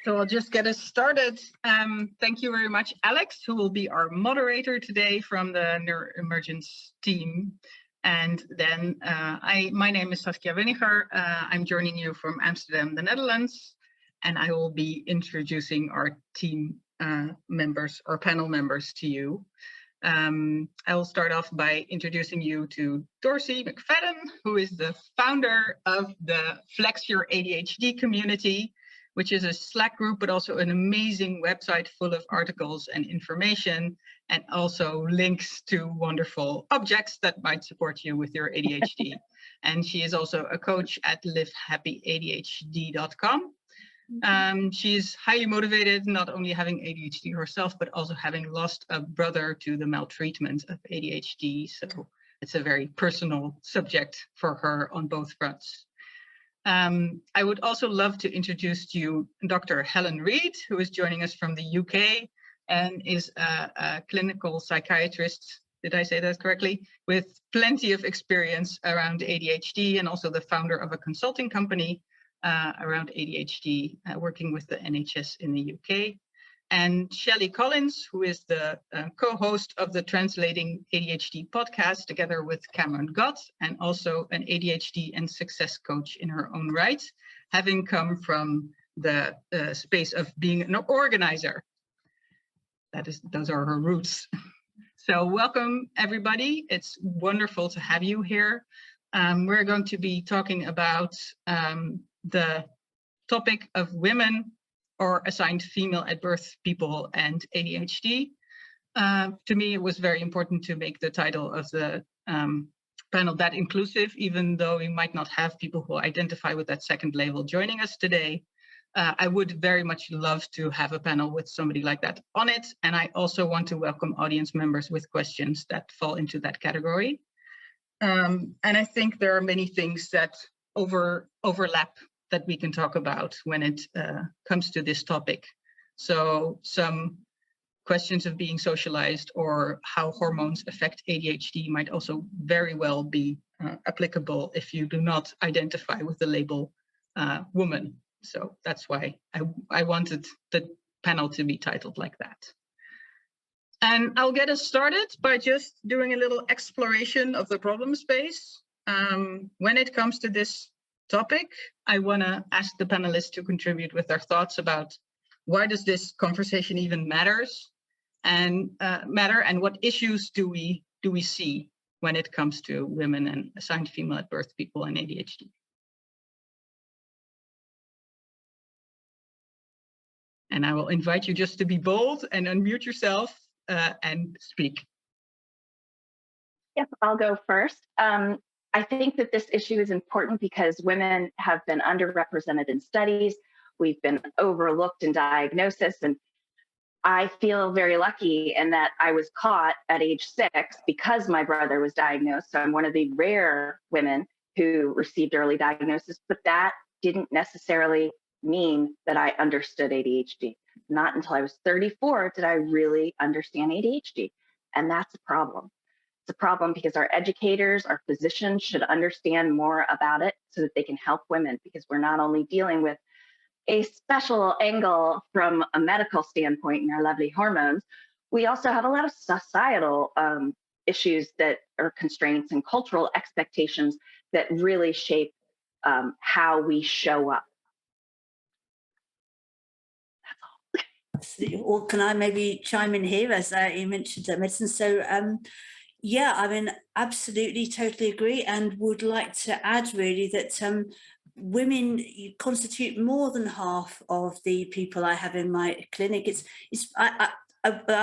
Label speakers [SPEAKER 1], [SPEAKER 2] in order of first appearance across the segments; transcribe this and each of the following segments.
[SPEAKER 1] So I'll just get us started. Thank you very much, Alex, who will be our moderator today from the Neuroemergence team. And then my name is Saskia Wenniger. I'm joining you from Amsterdam, the Netherlands, and I will be introducing our team members or panel members to you. I will start off by introducing you to Dorsey McFadden, who is the founder of the Flex Your ADHD community, which is a Slack group, but also an amazing website full of articles and information, and also links to wonderful objects that might support you with your ADHD. And she is also a coach at livehappyadhd.com. She is highly motivated, not only having ADHD herself, but also having lost a brother to the maltreatment of ADHD. So it's a very personal subject for her on both fronts. I would also love to introduce to you Dr. Helen Read, who is joining us from the UK and is a clinical psychiatrist, did I say that correctly, with plenty of experience around ADHD, and also the founder of a consulting company around ADHD, working with the NHS in the UK. And Shelly Collins, who is the co-host of the Translating ADHD podcast, together with Cameron Gott, and also an ADHD and success coach in her own right, having come from the space of being an organizer. Those are her roots. So welcome, everybody. It's wonderful to have you here. We're going to be talking about the topic of women or assigned female at birth people and ADHD. To me, it was very important to make the title of the panel that inclusive, even though we might not have people who identify with that second label joining us today. I would very much love to have a panel with somebody like that on it. And I also want to welcome audience members with questions that fall into that category. And I think there are many things that overlap that we can talk about when it comes to this topic. So some questions of being socialized or how hormones affect ADHD might also very well be applicable if you do not identify with the label woman. So that's why I wanted the panel to be titled like that. And I'll get us started by just doing a little exploration of the problem space. When it comes to this topic, I want to ask the panelists to contribute with their thoughts about why does this conversation even matter, and what issues do we see when it comes to women and assigned female at birth people and ADHD. And I will invite you just to be bold and unmute yourself and speak.
[SPEAKER 2] Yep, I'll go first. I think that this issue is important because women have been underrepresented in studies. We've been overlooked in diagnosis. And I feel very lucky in that I was caught at age 6 because my brother was diagnosed. So I'm one of the rare women who received early diagnosis, but that didn't necessarily mean that I understood ADHD. Not until I was 34 did I really understand ADHD. And that's a problem. It's a problem because our educators, our physicians should understand more about it so that they can help women, because we're not only dealing with a special angle from a medical standpoint in our lovely hormones, we also have a lot of societal issues that are constraints and cultural expectations that really shape how we show up.
[SPEAKER 3] Absolutely. Or can I maybe chime in here, as you mentioned medicine? So yeah, I mean, absolutely, totally agree, and would like to add really that women constitute more than half of the people I have in my clinic. I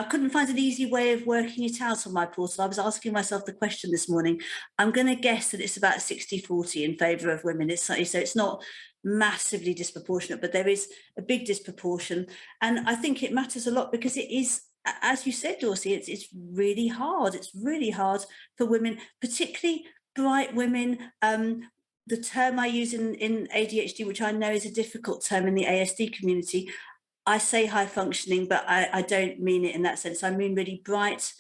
[SPEAKER 3] couldn't find an easy way of working it out on my portal. I was asking myself the question this morning. I'm going to guess that it's about 60-40 in favour of women. So it's not massively disproportionate, but there is a big disproportion. And I think it matters a lot because it is, as you said, Dorsey, it's really hard. It's really hard for women, particularly bright women. The term I use in ADHD, which I know is a difficult term in the ASD community, I say high functioning, but I don't mean it in that sense. I mean really bright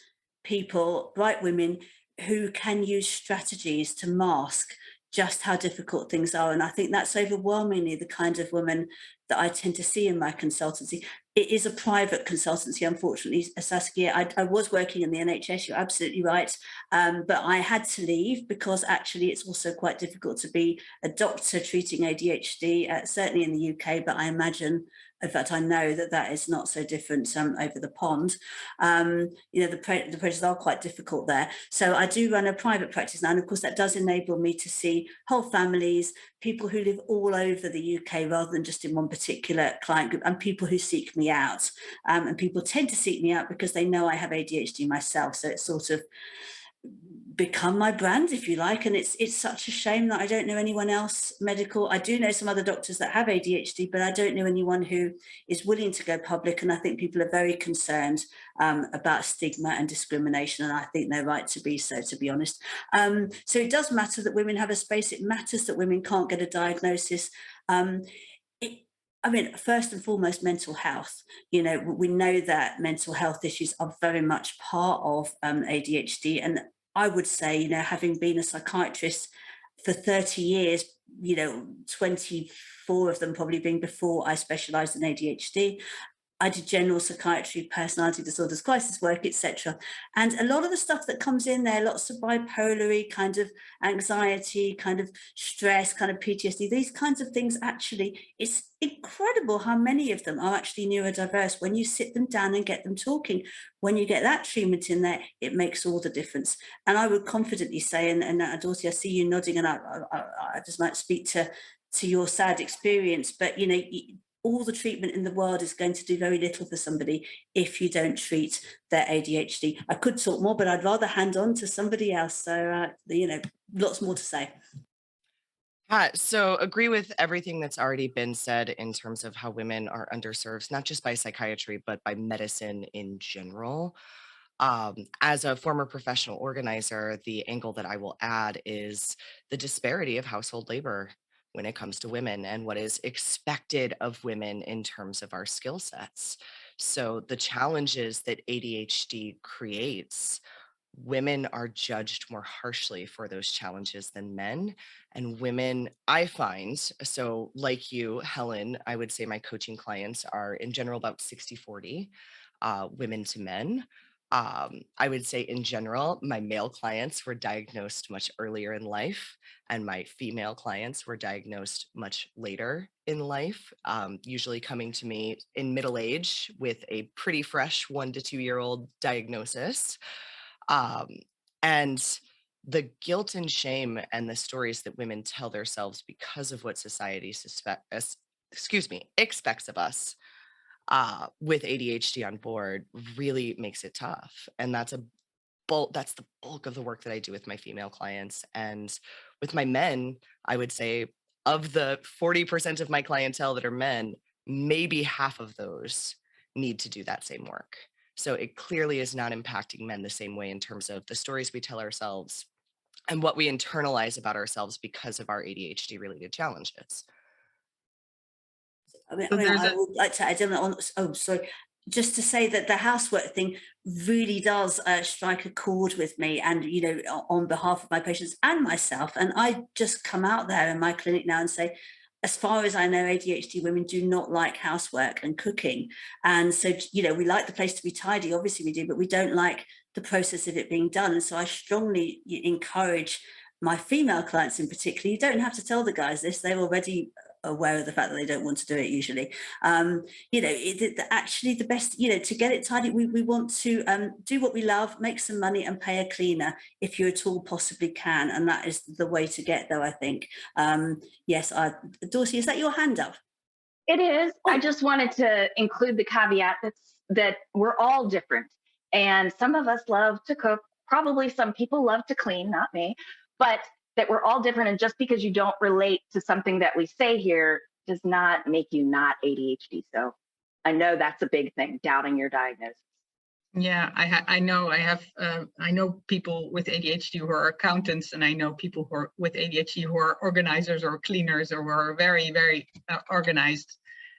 [SPEAKER 3] people, bright women who can use strategies to mask just how difficult things are. And I think that's overwhelmingly the kind of woman that I tend to see in my consultancy. It is a private consultancy, unfortunately, Saskia. I was working in the NHS, you're absolutely right, but I had to leave because actually it's also quite difficult to be a doctor treating ADHD, certainly in the UK, but I imagine, in fact, I know that that is not so different over the pond. You know, the pressures are quite difficult there. So I do run a private practice now, and of course that does enable me to see whole families, people who live all over the UK rather than just in one particular client group, and people who seek me out. And people tend to seek me out because they know I have ADHD myself. So it's sort of become my brand, if you like, and it's such a shame that I don't know anyone else medical. I do know some other doctors that have ADHD, but I don't know anyone who is willing to go public, and I think people are very concerned about stigma and discrimination, and I think they're right to be so, to be honest. So it does matter that women have a space. It matters that women can't get a diagnosis. I mean, first and foremost, mental health. You know, we know that mental health issues are very much part of ADHD. And I would say, you know, having been a psychiatrist for 30 years, you know, 24 of them probably being before I specialised in ADHD. I did general psychiatry, personality disorders, crisis work, etc. And a lot of the stuff that comes in there, lots of bipolar, kind of anxiety, kind of stress, kind of PTSD, these kinds of things, actually, it's incredible how many of them are actually neurodiverse when you sit them down and get them talking. When you get that treatment in there, it makes all the difference. And I would confidently say, and Dorsey, I see you nodding, and I just might speak to your sad experience, but, you know, all the treatment in the world is going to do very little for somebody if you don't treat their ADHD. I could talk more, but I'd rather hand on to somebody else. So, you know, lots more to say.
[SPEAKER 4] So agree with everything that's already been said in terms of how women are underserved, not just by psychiatry, but by medicine in general. As a former professional organizer, the angle that I will add is the disparity of household labor when it comes to women and what is expected of women in terms of our skill sets. So the challenges that ADHD creates, women are judged more harshly for those challenges than men. And women, I find, so like you, Helen, I would say my coaching clients are in general about 60-40 women to men. I would say in general, my male clients were diagnosed much earlier in life, and my female clients were diagnosed much later in life, usually coming to me in middle age with a pretty fresh 1 to 2 year old diagnosis. And the guilt and shame and the stories that women tell themselves because of what society expects of us with ADHD on board really makes it tough. And that's the bulk of the work that I do with my female clients. And with my men, I would say of the 40% of my clientele that are men, maybe half of those need to do that same work. So it clearly is not impacting men the same way in terms of the stories we tell ourselves and what we internalize about ourselves because of our ADHD related challenges.
[SPEAKER 3] I would like to add on. Oh, sorry. Just to say that the housework thing really does strike a chord with me, and, you know, on behalf of my patients and myself. And I just come out there in my clinic now and say, as far as I know, ADHD women do not like housework and cooking. And so, you know, we like the place to be tidy, obviously we do, but we don't like the process of it being done. And so I strongly encourage my female clients in particular, you don't have to tell the guys this, they're already aware of the fact that they don't want to do it usually. You know, actually the best, you know, to get it tidy, we want to do what we love, make some money and pay a cleaner if you at all possibly can. And that is the way to get there, I think. Yes, Dorsey, is that your hand up?
[SPEAKER 2] It is. Oh. I just wanted to include the caveat that we're all different. And some of us love to cook. Probably some people love to clean, not me, but that we're all different. And just because you don't relate to something that we say here does not make you not ADHD. So I know that's a big thing, doubting your diagnosis.
[SPEAKER 1] Yeah, I know people with ADHD who are accountants, and I know people who are with ADHD who are organizers or cleaners or who are very, very organized.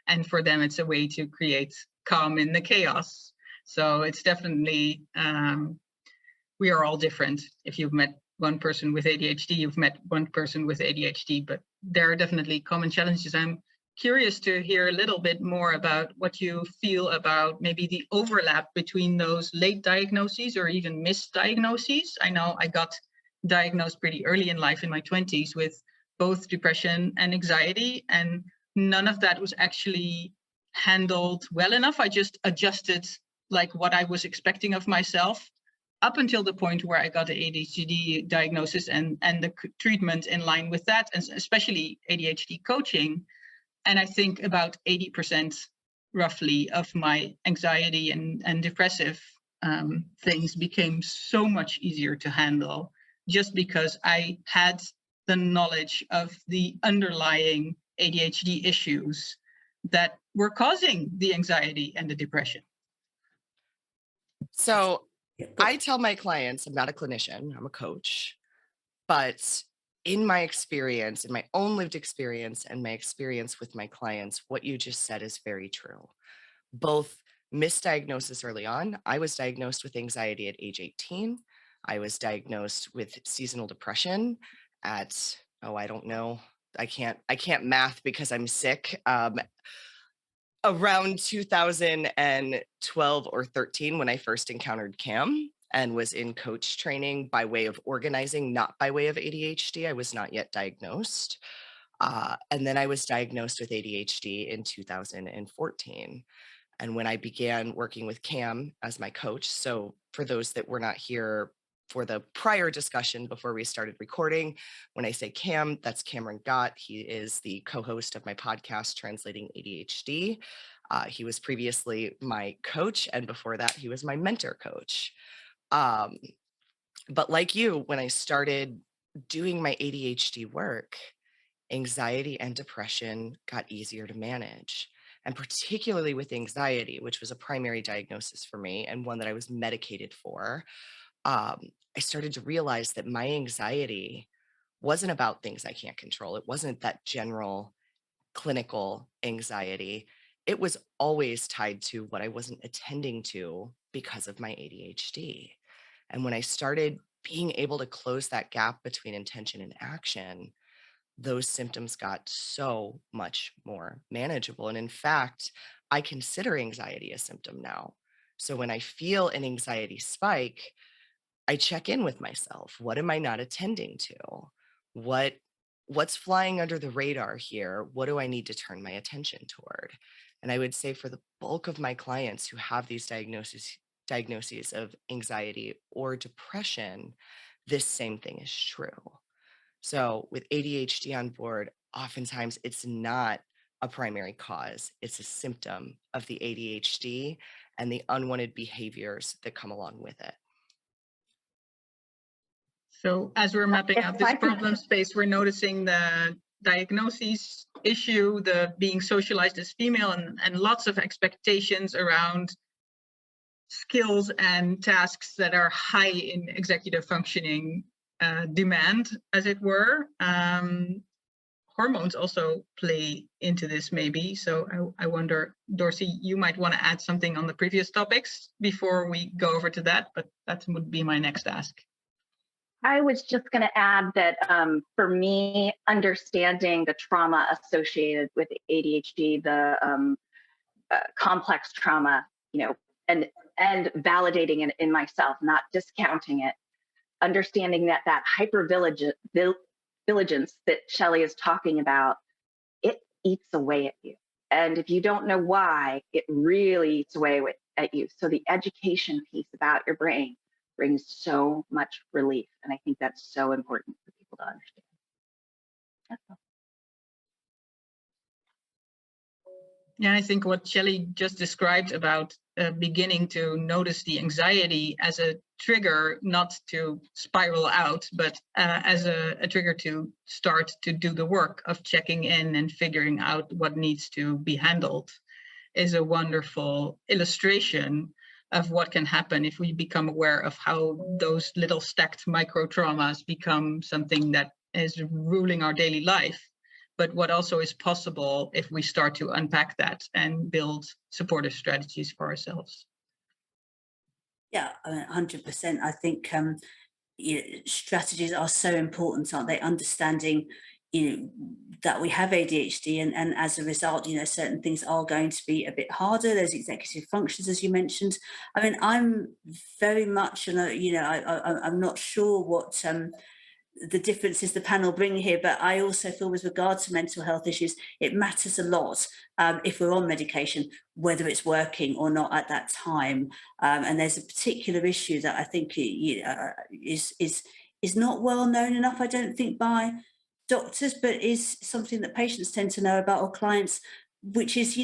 [SPEAKER 1] And for them, it's a way to create calm in the chaos. So it's definitely, we are all different. If you've met one person with ADHD, you've met one person with ADHD, but there are definitely common challenges. I'm curious to hear a little bit more about what you feel about maybe the overlap between those late diagnoses or even misdiagnoses. I know I got diagnosed pretty early in life in my 20s with both depression and anxiety, and none of that was actually handled well enough. I just adjusted like what I was expecting of myself up until the point where I got the ADHD diagnosis and the treatment in line with that, and especially ADHD coaching. And I think about 80% roughly of my anxiety and depressive things became so much easier to handle just because I had the knowledge of the underlying ADHD issues that were causing the anxiety and the depression.
[SPEAKER 4] So I tell my clients, I'm not a clinician, I'm a coach, but in my experience, in my own lived experience and my experience with my clients, what you just said is very true. Both misdiagnosis early on. I was diagnosed with anxiety at age 18. I was diagnosed with seasonal depression at, I don't know. I can't math because I'm sick. Around 2012 or 13 when I first encountered CAM and was in coach training by way of organizing, not by way of ADHD. I was not yet diagnosed. And then I was diagnosed with ADHD in 2014. And when I began working with CAM as my coach, so for those that were not here for the prior discussion before we started recording, when I say CAM, that's Cameron Gott. He is the co-host of my podcast, Translating ADHD. He was previously my coach, and before that, he was my mentor coach. But like you, when I started doing my ADHD work, anxiety and depression got easier to manage. And particularly with anxiety, which was a primary diagnosis for me and one that I was medicated for, I started to realize that my anxiety wasn't about things I can't control. It wasn't that general clinical anxiety. It was always tied to what I wasn't attending to because of my ADHD. And when I started being able to close that gap between intention and action, those symptoms got so much more manageable. And in fact, I consider anxiety a symptom now. So when I feel an anxiety spike, I check in with myself. What am I not attending to? What's flying under the radar here? What do I need to turn my attention toward? And I would say for the bulk of my clients who have these diagnoses of anxiety or depression, this same thing is true. So with ADHD on board, oftentimes it's not a primary cause. It's a symptom of the ADHD and the unwanted behaviors that come along with it.
[SPEAKER 1] So as we're mapping out this problem space, we're noticing the diagnosis issue, the being socialized as female, and lots of expectations around skills and tasks that are high in executive functioning demand, as it were. Hormones also play into this maybe. So I wonder, Dorsey, you might want to add something on the previous topics before we go over to that, but that would be my next ask.
[SPEAKER 2] I was just going to add that for me, understanding the trauma associated with ADHD, the complex trauma, and validating it in myself, not discounting it, understanding that hypervigilance that Shelly is talking about, it eats away at you. And if you don't know why, it really eats away at you. So the education piece about your brain brings so much relief. And I think that's so important for people to understand. That's all.
[SPEAKER 1] Yeah, I think what Shelly just described about beginning to notice the anxiety as a trigger, not to spiral out, but as a trigger to start to do the work of checking in and figuring out what needs to be handled, is a wonderful illustration of what can happen if we become aware of how those little stacked micro traumas become something that is ruling our daily life. But what also is possible if we start to unpack that and build supportive strategies for ourselves.
[SPEAKER 3] Yeah, 100%. I think strategies are so important, aren't they? Understanding, that we have ADHD, and as a result, certain things are going to be a bit harder. Those executive functions, as you mentioned. I mean, I'm very much, I'm not sure what the differences the panel bring here, but I also feel with regard to mental health issues, it matters a lot if we're on medication, whether it's working or not at that time. And there's a particular issue that I think is not well known enough, I don't think, by doctors, but is something that patients tend to know about, or clients, which is,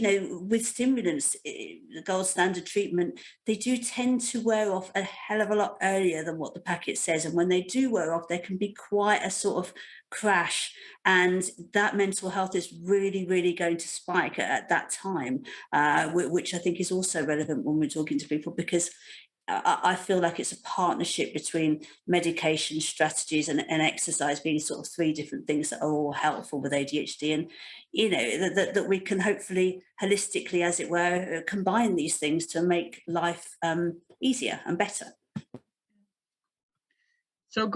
[SPEAKER 3] with stimulants, the gold standard treatment, they do tend to wear off a hell of a lot earlier than what the packet says. And when they do wear off, there can be quite a sort of crash, and that mental health is really, really going to spike at that time, which I think is also relevant when we're talking to people, because I feel like it's a partnership between medication, strategies, and exercise being sort of three different things that are all helpful with ADHD. And, that we can hopefully holistically, as it were, combine these things to make life easier and better.
[SPEAKER 1] So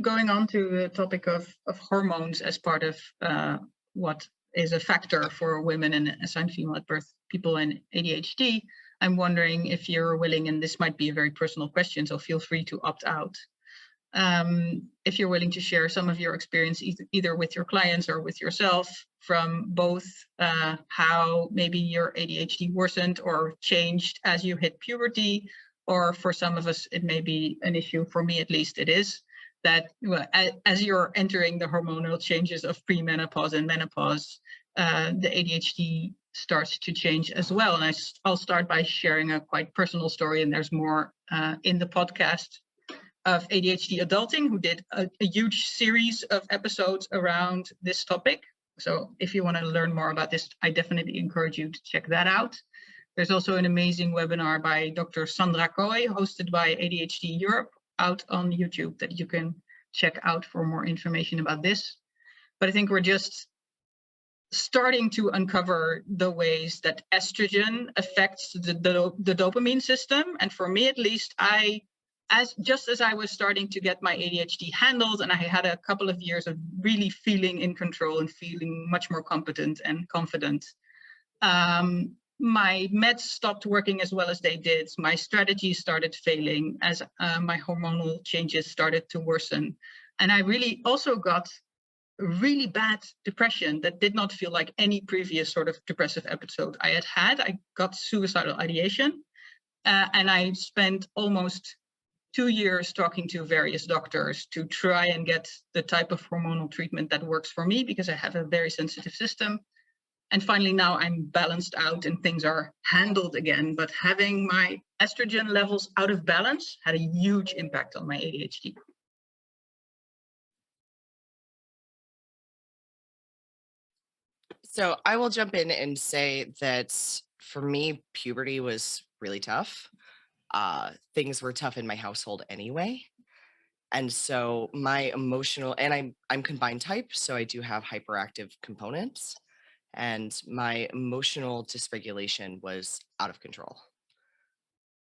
[SPEAKER 1] going on to the topic of hormones as part of what is a factor for women and assigned female at birth people in ADHD, I'm wondering if you're willing, and this might be a very personal question, so feel free to opt out, if you're willing to share some of your experience either with your clients or with yourself from both how maybe your ADHD worsened or changed as you hit puberty, or for some of us it may be an issue, for me at least it is, that as you're entering the hormonal changes of premenopause and menopause, the ADHD starts to change as well. And I'll start by sharing a quite personal story, and there's more in the podcast of ADHD Adulting, who did a huge series of episodes around this topic. So if you want to learn more about this, I definitely encourage you to check that out. There's also an amazing webinar by Dr. Sandra Coy, hosted by ADHD Europe, out on YouTube that you can check out for more information about this. But I think we're just starting to uncover the ways that estrogen affects the dopamine system. And for me, at least, just as I was starting to get my ADHD handled, and I had a couple of years of really feeling in control and feeling much more competent and confident, my meds stopped working as well as they did. My strategies started failing as my hormonal changes started to worsen. And I really also got really bad depression that did not feel like any previous sort of depressive episode I had had. I got suicidal ideation, and I spent almost 2 years talking to various doctors to try and get the type of hormonal treatment that works for me, because I have a very sensitive system. And finally, now I'm balanced out and things are handled again. But having my estrogen levels out of balance had a huge impact on my ADHD.
[SPEAKER 4] So I will jump in and say that for me, puberty was really tough. Things were tough in my household anyway. And so my emotional, and I'm combined type, so I do have hyperactive components, and my emotional dysregulation was out of control.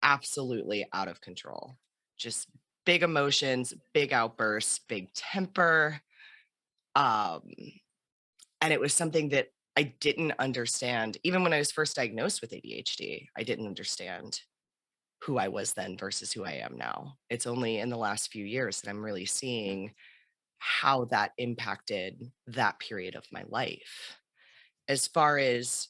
[SPEAKER 4] Absolutely out of control. Just big emotions, big outbursts, big temper. And it was something that I didn't understand. Even when I was first diagnosed with ADHD, I didn't understand who I was then versus who I am now. It's only in the last few years that I'm really seeing how that impacted that period of my life. As far as,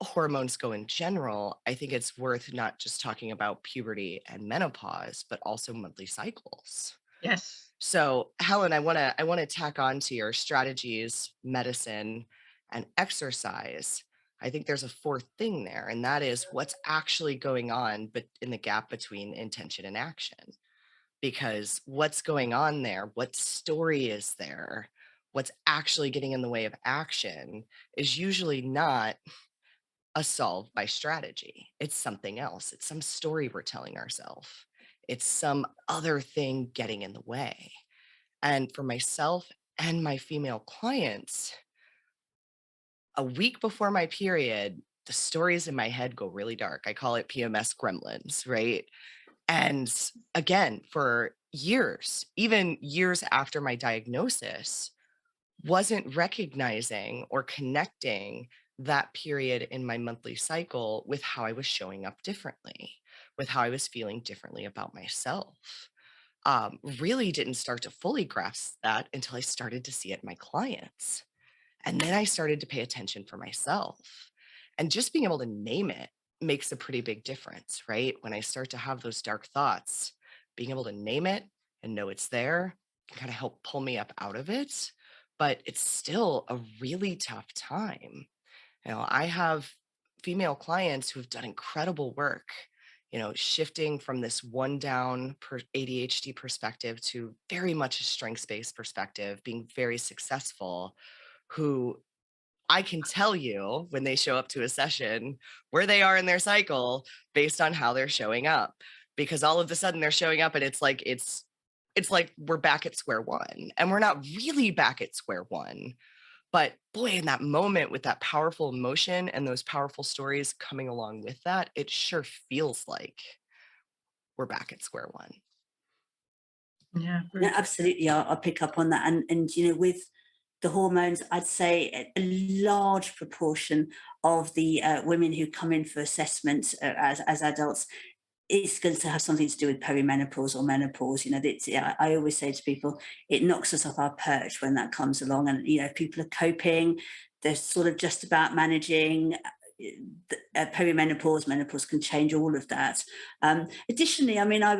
[SPEAKER 4] hormones go in general, I think it's worth not just talking about puberty and menopause, but also monthly cycles.
[SPEAKER 1] Yes.
[SPEAKER 4] So Helen, I want to tack on to your strategies, medicine, and exercise. I think there's a fourth thing there, and that is what's actually going on but in the gap between intention and action. Because what's going on there, what story is there, what's actually getting in the way of action is usually not a solve by strategy. It's something else. It's some story we're telling ourselves. It's some other thing getting in the way. And for myself and my female clients, a week before my period, the stories in my head go really dark. I call it PMS gremlins, right? And again, for years, even years after my diagnosis, wasn't recognizing or connecting that period in my monthly cycle with how I was showing up differently, with how I was feeling differently about myself. Really didn't start to fully grasp that until I started to see it in my clients. And then I started to pay attention for myself. And just being able to name it makes a pretty big difference, right? When I start to have those dark thoughts, being able to name it and know it's there can kind of help pull me up out of it. But it's still a really tough time. I have female clients who've done incredible work, shifting from this one down ADHD perspective to very much a strengths-based perspective, being very successful, who I can tell you when they show up to a session where they are in their cycle based on how they're showing up, because all of a sudden they're showing up and it's like we're back at square one, and we're not really back at square one. But boy, in that moment with that powerful emotion and those powerful stories coming along with that, it sure feels like we're back at square one.
[SPEAKER 1] Yeah,
[SPEAKER 3] Yeah, absolutely. I'll pick up on that. And with the hormones, I'd say a large proportion of the women who come in for assessment as adults, it's going to have something to do with perimenopause or menopause. I always say to people, it knocks us off our perch when that comes along. And, people are coping, they're sort of just about managing. Perimenopause, menopause can change all of that. Additionally, I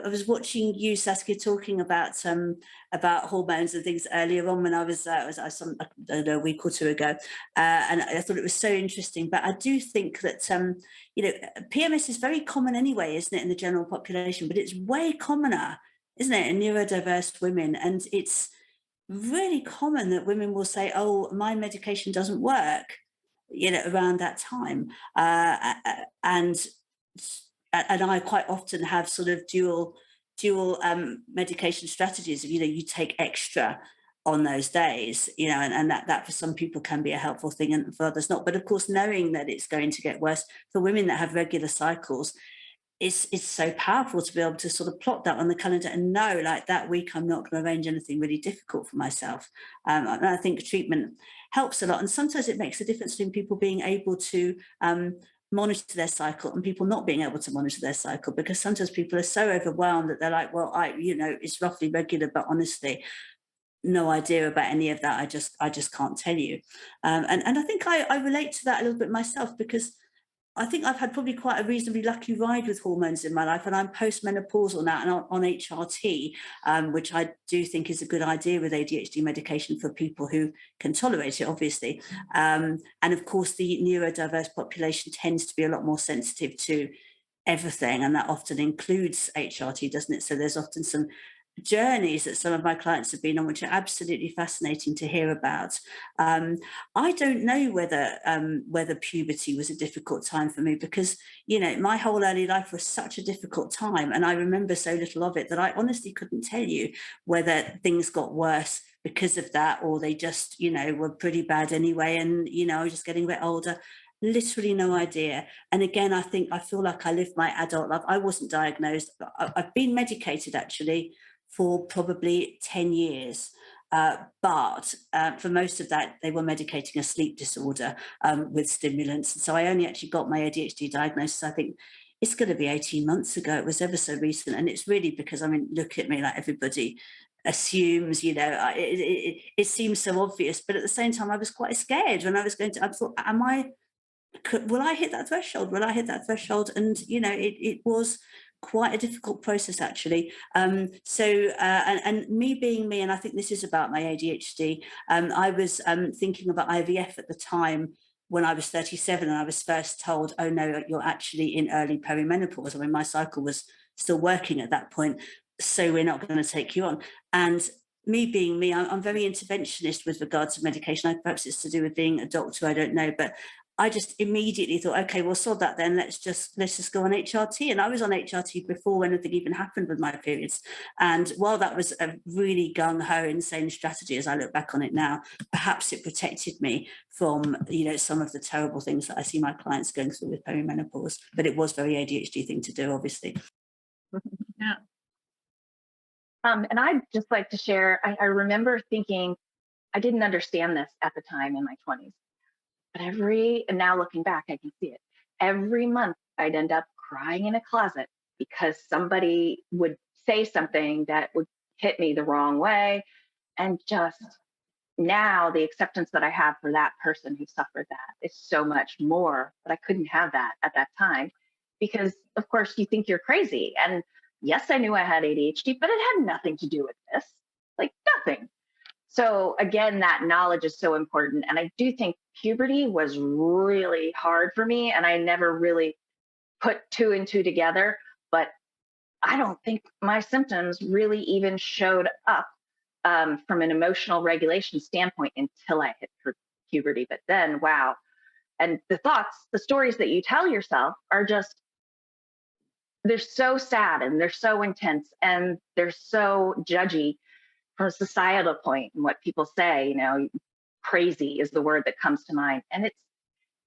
[SPEAKER 3] was watching you, Saskia, talking about hormones and things earlier on when I was I don't know, a week or two ago, and I thought it was so interesting. But I do think that PMS is very common anyway, isn't it, in the general population? But it's way commoner, isn't it, in neurodiverse women? And it's really common that women will say, "Oh, my medication doesn't work," around that time, and I quite often have sort of dual medication strategies. You take extra on those days, and that for some people can be a helpful thing and for others not. But of course, knowing that it's going to get worse for women that have regular cycles, it's so powerful to be able to sort of plot that on the calendar and know, like, that week I'm not going to arrange anything really difficult for myself. And I think treatment helps a lot. And sometimes it makes a difference between people being able to monitor their cycle and people not being able to monitor their cycle, because sometimes people are so overwhelmed that they're like, well, it's roughly regular, but honestly, no idea about any of that. I just can't tell you. And I think I relate to that a little bit myself, because I think I've had probably quite a reasonably lucky ride with hormones in my life, and I'm postmenopausal now and on HRT, which I do think is a good idea with ADHD medication for people who can tolerate it, obviously. And of course, the neurodiverse population tends to be a lot more sensitive to everything, and that often includes HRT, doesn't it? So there's often some journeys that some of my clients have been on, which are absolutely fascinating to hear about. I don't know whether puberty was a difficult time for me, because my whole early life was such a difficult time, and I remember so little of it that I honestly couldn't tell you whether things got worse because of that, or they just were pretty bad anyway, and I was just getting a bit older. Literally no idea. And again, I feel like I lived my adult life. I wasn't diagnosed. I've been medicated actually for probably 10 years. But for most of that, they were medicating a sleep disorder with stimulants. And so I only actually got my ADHD diagnosis, I think it's going to be 18 months ago. It was ever so recent. And it's really because, look at me, like everybody assumes, it seems so obvious. But at the same time, I was quite scared when I was going to, I thought, will I hit that threshold? Will I hit that threshold? And, it was quite a difficult process, actually. And me being me, and I think this is about my ADHD, I was thinking about IVF at the time when I was 37, and I was first told, oh no, you're actually in early perimenopause. My cycle was still working at that point, so we're not going to take you on. And me being me, I'm very interventionist with regards to medication. Perhaps it's to do with being a doctor, I don't know, but I just immediately thought, okay, well, sod that then. Let's just go on HRT. And I was on HRT before anything even happened with my periods. And while that was a really gung-ho, insane strategy, as I look back on it now, perhaps it protected me from, some of the terrible things that I see my clients going through with perimenopause. But it was a very ADHD thing to do, obviously.
[SPEAKER 1] Yeah.
[SPEAKER 2] And I'd just like to share, I remember thinking, I didn't understand this at the time in my 20s, but and now looking back, I can see it. Every month I'd end up crying in a closet because somebody would say something that would hit me the wrong way. And just now the acceptance that I have for that person who suffered that is so much more, but I couldn't have that at that time because, of course, you think you're crazy. And yes, I knew I had ADHD, but it had nothing to do with this, like nothing. So again, that knowledge is so important. And I do think puberty was really hard for me, and I never really put two and two together. But I don't think my symptoms really even showed up from an emotional regulation standpoint until I hit puberty. But then, wow. And the thoughts, the stories that you tell yourself are just, they're so sad and they're so intense and they're so judgy from a societal point and what people say, crazy is the word that comes to mind. And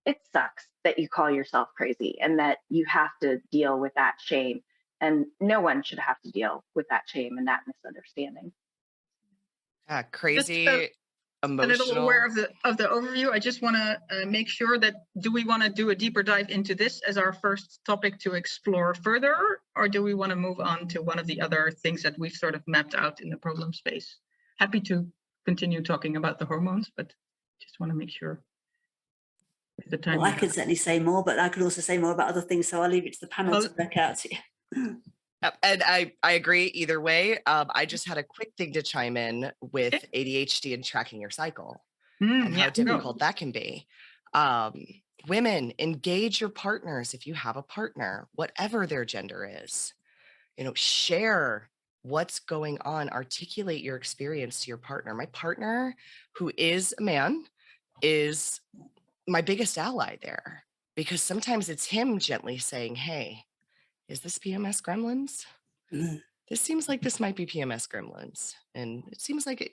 [SPEAKER 2] it sucks that you call yourself crazy and that you have to deal with that shame. And no one should have to deal with that shame and that misunderstanding.
[SPEAKER 4] Crazy, emotional.
[SPEAKER 1] A little aware of the overview. I just want to make sure that, do we want to do a deeper dive into this as our first topic to explore further, or do we want to move on to one of the other things that we've sort of mapped out in the problem space? Happy to continue talking about the hormones, but just want to make sure. The time
[SPEAKER 3] well, I could certainly say more, but I could also say more about other things, so I'll leave it to the panel to work out.
[SPEAKER 4] And I agree either way. I just had a quick thing to chime in with ADHD and tracking your cycle and how difficult that can be. Women, engage your partners if you have a partner, whatever their gender is. Share what's going on, articulate your experience to your partner. My partner, who is a man, is my biggest ally there, because sometimes it's him gently saying, hey, is this PMS gremlins? This seems like this might be PMS gremlins. And it seems like,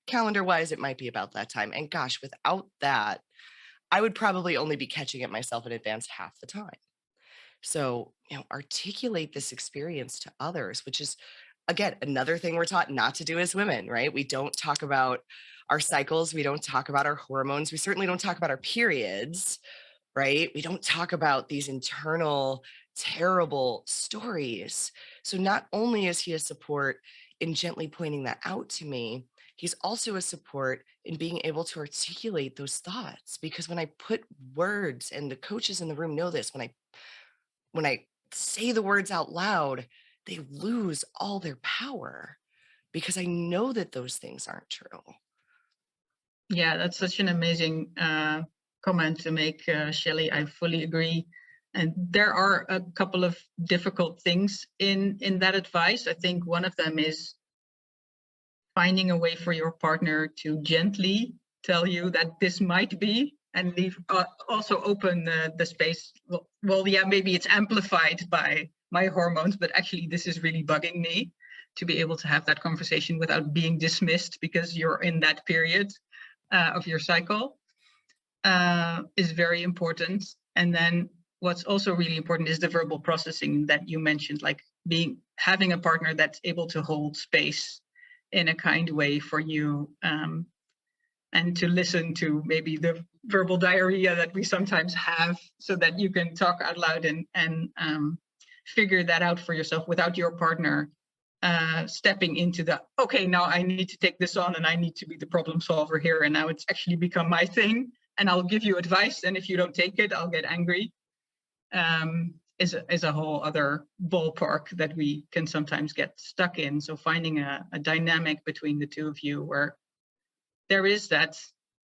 [SPEAKER 4] calendar wise, it might be about that time. And gosh, without that, I would probably only be catching it myself in advance half the time. So, articulate this experience to others, which is, again, another thing we're taught not to do as women, right? We don't talk about our cycles. We don't talk about our hormones. We certainly don't talk about our periods, right? We don't talk about these internal terrible stories. So not only is he a support in gently pointing that out to me, he's also a support in being able to articulate those thoughts. Because when I put words, and the coaches in the room know this, when I say the words out loud, they lose all their power because I know that those things aren't true.
[SPEAKER 1] Yeah, that's such an amazing comment to make, Shelly. I fully agree. And there are a couple of difficult things in that advice. I think one of them is finding a way for your partner to gently tell you that this might be, and leave also open the space. Well, yeah, maybe it's amplified by my hormones, but actually this is really bugging me, to be able to have that conversation without being dismissed because you're in that period of your cycle is very important. And then what's also really important is the verbal processing that you mentioned, like having a partner that's able to hold space in a kind way for you, and to listen to maybe the verbal diarrhea that we sometimes have, so that you can talk out loud and figure that out for yourself without your partner stepping into okay, now I need to take this on and I need to be the problem solver here, and now it's actually become my thing and I'll give you advice, and if you don't take it, I'll get angry, is a whole other ballpark that we can sometimes get stuck in. So finding a dynamic between the two of you where there is that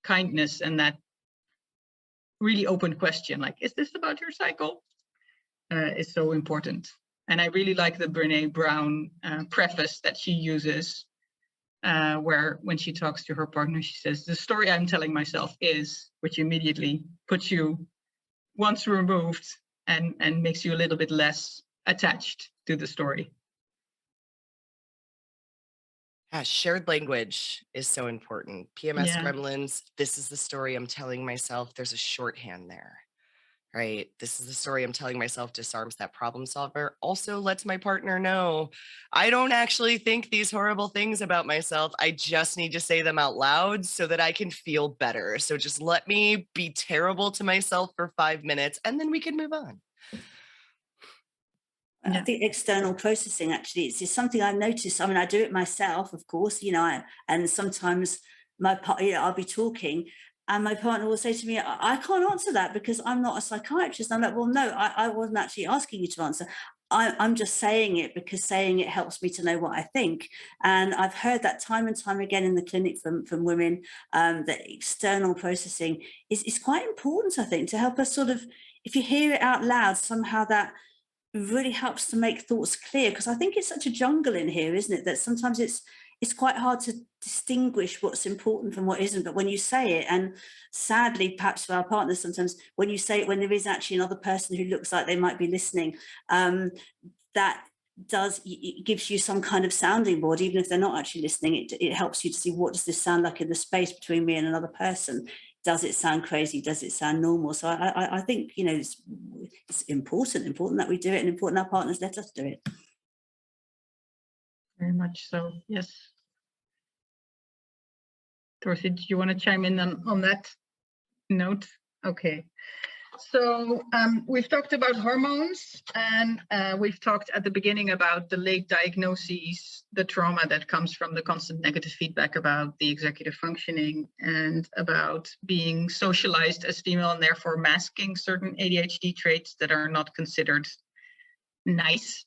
[SPEAKER 1] kindness and that really open question, like, is this about your cycle? Is so important. And I really like the Brene Brown preface that she uses, where when she talks to her partner, she says, the story I'm telling myself is, which immediately puts you once removed and makes you a little bit less attached to the story.
[SPEAKER 4] Shared language is so important. PMS gremlins, this is the story I'm telling myself. There's a shorthand there. right? This is the story I'm telling myself disarms that problem solver. Also lets my partner know I don't actually think these horrible things about myself. I just need to say them out loud so that I can feel better. So just let me be terrible to myself for 5 minutes and then we can move on.
[SPEAKER 3] I think external processing actually it's something I've noticed. I mean, I do it myself, of course, and sometimes I'll be talking and my partner will say to me, I can't answer that because I'm not a psychiatrist. I'm like, well, no, I wasn't actually asking you to answer. I'm just saying it because saying it helps me to know what I think. And I've heard that time and time again in the clinic from women, that external processing is quite important, I think, to help us sort of, if you hear it out loud, somehow that really helps to make thoughts clear, because I think it's such a jungle in here, isn't it, that sometimes it's quite hard to distinguish what's important from what isn't. But when you say it, and sadly perhaps for our partners sometimes when you say it when there is actually another person who looks like they might be listening, that it gives you some kind of sounding board. Even if they're not actually listening, it helps you to see, what does this sound like in the space between me and another person? Does it sound crazy? Does it sound normal? So I think, it's important that we do it, and important our partners let us do it.
[SPEAKER 1] Very much so, yes. Dorsey, do you want to chime in on that note? Okay. So we've talked about hormones, and we've talked at the beginning about the late diagnoses, the trauma that comes from the constant negative feedback about the executive functioning, and about being socialized as female and therefore masking certain ADHD traits that are not considered nice.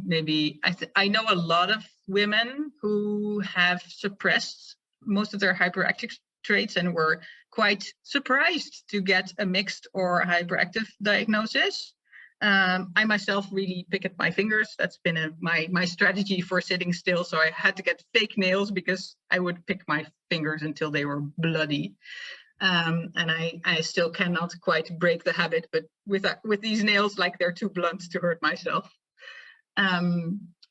[SPEAKER 1] Maybe I know a lot of women who have suppressed most of their hyperactive traits and were quite surprised to get a mixed or hyperactive diagnosis. I myself really pick at my fingers. That's been my strategy for sitting still. So I had to get fake nails because I would pick my fingers until they were bloody. And I still cannot quite break the habit, but with these nails, like, they're too blunt to hurt myself.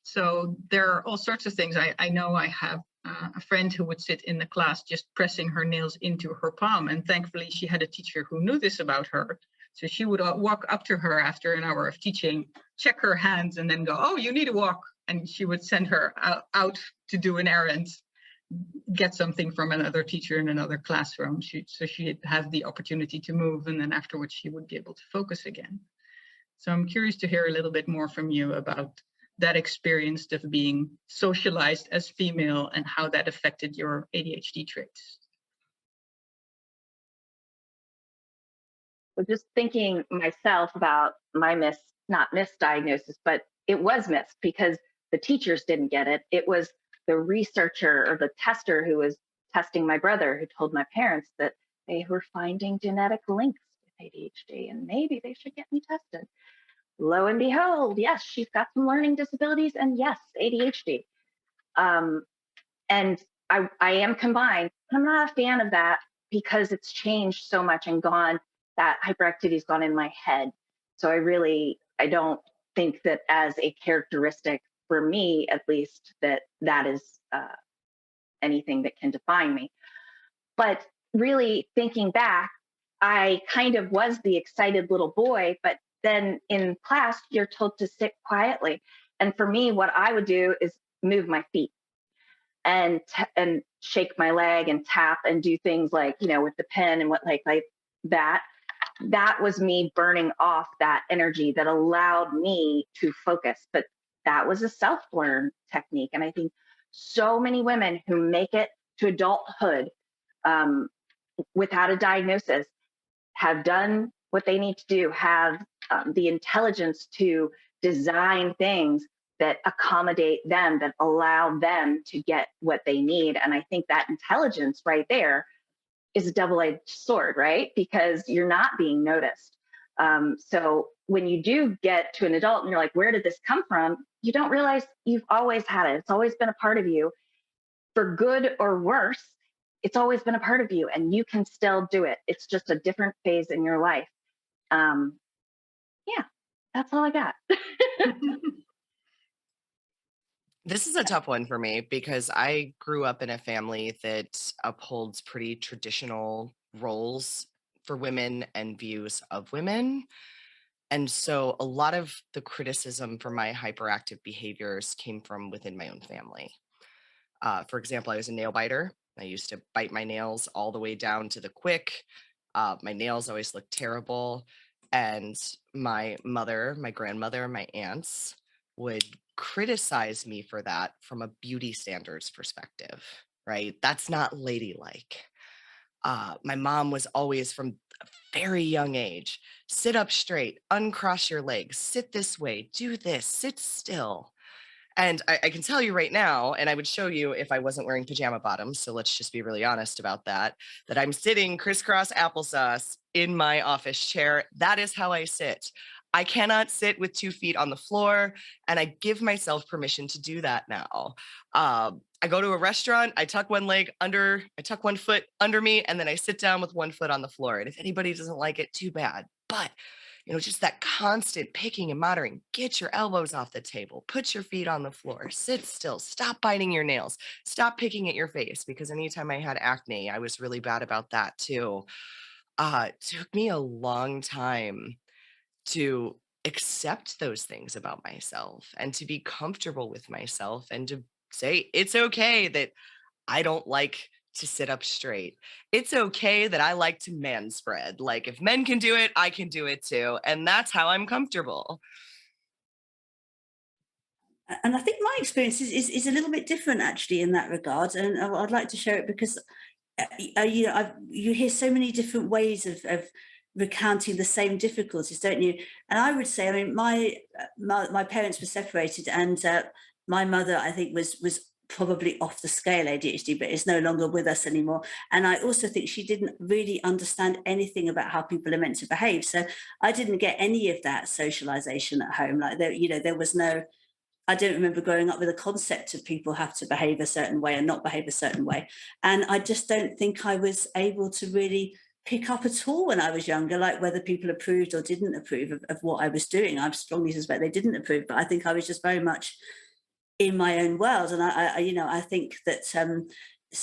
[SPEAKER 1] So there are all sorts of things. I know I have a friend who would sit in the class just pressing her nails into her palm. And thankfully, she had a teacher who knew this about her. So she would walk up to her after an hour of teaching, check her hands, and then go, "Oh, you need a walk." And she would send her out to do an errand, get something from another teacher in another classroom. So she'd have the opportunity to move, and then afterwards she would be able to focus again. So I'm curious to hear a little bit more from you about that experience of being socialized as female and how that affected your ADHD traits.
[SPEAKER 2] So just thinking myself about my not misdiagnosis, but it was missed because the teachers didn't get it. It was the researcher or the tester who was testing my brother who told my parents that they were finding genetic links with ADHD and maybe they should get me tested. Lo and behold, yes, she's got some learning disabilities and yes, ADHD. And I am combined. I'm not a fan of that because it's changed so much and gone, that hyperactivity's gone in my head. So I don't think that as a characteristic for me, at least, that is anything that can define me. But really thinking back, I kind of was the excited little boy, but then in class, you're told to sit quietly. And for me, what I would do is move my feet and shake my leg and tap and do things like, with the pen and what like that. That was me burning off that energy that allowed me to focus. But that was a self-learned technique. And I think so many women who make it to adulthood without a diagnosis have done what they need to do, have the intelligence to design things that accommodate them, that allow them to get what they need. And I think that intelligence right there is a double-edged sword, right? Because you're not being noticed. So when you do get to an adult and you're like, where did this come from? You don't realize you've always had it. It's always been a part of you. For good or worse, it's always been a part of you and you can still do it. It's just a different phase in your life. Yeah, that's all I got.
[SPEAKER 4] This is a tough one for me because I grew up in a family that upholds pretty traditional roles for women and views of women. And so a lot of the criticism for my hyperactive behaviors came from within my own family. For example, I was a nail biter. I used to bite my nails all the way down to the quick. My nails always looked terrible. And my mother, my grandmother, my aunts would criticize me for that from a beauty standards perspective, right? That's not ladylike. My mom was always from a very young age, sit up straight, uncross your legs, sit this way, do this, sit still. And I can tell you right now, and I would show you if I wasn't wearing pajama bottoms, so let's just be really honest about that, that I'm sitting crisscross applesauce in my office chair. That is how I sit. I cannot sit with 2 feet on the floor, and I give myself permission to do that now. I go to a restaurant, I tuck one foot under me, and then I sit down with 1 foot on the floor. And if anybody doesn't like it, too bad. But just that constant picking and monitoring, get your elbows off the table, put your feet on the floor, sit still, stop biting your nails, stop picking at your face, because anytime I had acne, I was really bad about that too. It took me a long time to accept those things about myself and to be comfortable with myself and to say, it's okay that I don't like to sit up straight. It's okay that I like to man spread. Like, if men can do it, I can do it too. And that's how I'm comfortable.
[SPEAKER 3] And I think my experience is a little bit different actually in that regard. And I'd like to share it because, you hear so many different ways of recounting the same difficulties, don't you? And I would say, I mean, my parents were separated, and my mother, I think, was probably off the scale ADHD, but is no longer with us anymore. And I also think she didn't really understand anything about how people are meant to behave. So I didn't get any of that socialization at home. Like there was no, I don't remember growing up with a concept of people have to behave a certain way and not behave a certain way. And I just don't think I was able to really pick up at all when I was younger, like whether people approved or didn't approve of what I was doing. I strongly suspect they didn't approve, but I think I was just very much in my own world. And I think that